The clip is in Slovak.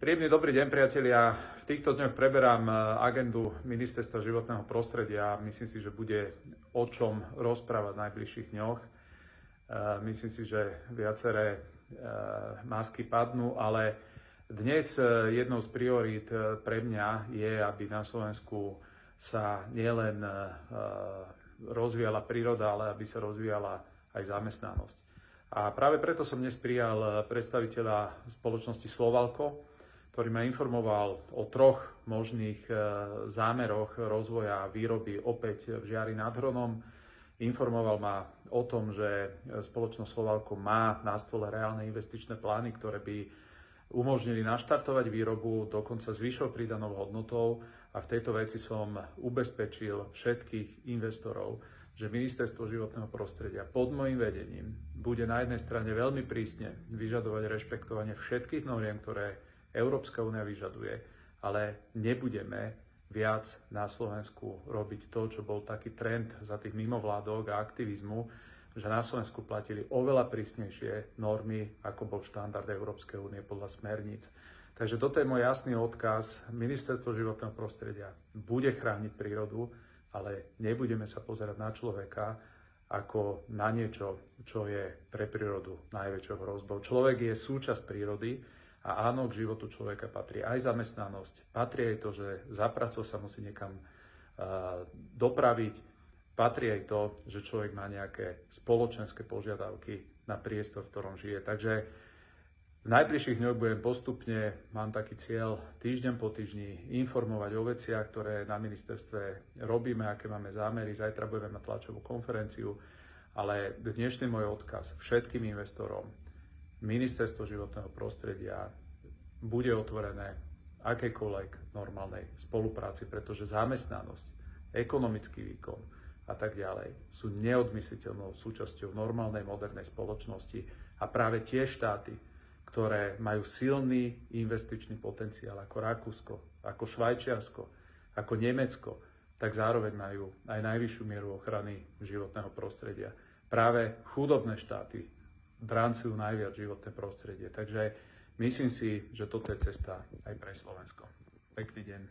Príjemný dobrý deň, priatelia. V týchto dňoch preberám agendu Ministerstva životného prostredia. Myslím si, že bude o čom rozprávať v najbližších dňoch. Myslím si, že viaceré masky padnú, ale dnes jednou z priorít pre mňa je, aby na Slovensku sa nielen rozvíjala príroda, ale aby sa rozvíjala aj zamestnanosť. A práve preto som dnes prijal predstaviteľa spoločnosti Slovalco, ktorý ma informoval o troch možných zámeroch rozvoja výroby opäť v Žiari nad Hronom. Informoval ma o tom, že spoločnosť Slovalco má na stole reálne investičné plány, ktoré by umožnili naštartovať výrobu dokonca s vyššou pridanou hodnotou, a v tejto veci som ubezpečil všetkých investorov, že Ministerstvo životného prostredia pod môjim vedením bude na jednej strane veľmi prísne vyžadovať rešpektovanie všetkých noriem, ktoré Európska únia vyžaduje, ale nebudeme viac na Slovensku robiť to, čo bol taký trend za tých mimovládok a aktivizmu, že na Slovensku platili oveľa prísnejšie normy, ako bol štandard Európskej únie podľa smerníc. Takže toto je môj jasný odkaz. Ministerstvo životného prostredia bude chrániť prírodu, ale nebudeme sa pozerať na človeka ako na niečo, čo je pre prírodu najväčšou hrozbou. Človek je súčasť prírody a áno, k životu človeka patrí aj zamestnanosť, patrí aj to, že za prácou sa musí niekam dopraviť, patrí aj to, že človek má nejaké spoločenské požiadavky na priestor, v ktorom žije. Takže v najbližších dňoch budem postupne, mám taký cieľ, týždeň po týždni informovať o veciach, ktoré na ministerstve robíme, aké máme zámery. Zajtra budeme mať tlačovú konferenciu, ale dnešný môj odkaz všetkým investorom: Ministerstvo životného prostredia bude otvorené akejkoľvek normálnej spolupráci, pretože zamestnanosť, ekonomický výkon a tak ďalej sú neodmysliteľnou súčasťou normálnej modernej spoločnosti, a práve tie štáty, ktoré majú silný investičný potenciál ako Rakúsko, ako Švajčiarsko, ako Nemecko, tak zároveň majú aj najvyššiu mieru ochrany životného prostredia. Práve chudobné štáty drancujú najviac životné prostredie. Takže myslím si, že toto je cesta aj pre Slovensko. Pekný deň.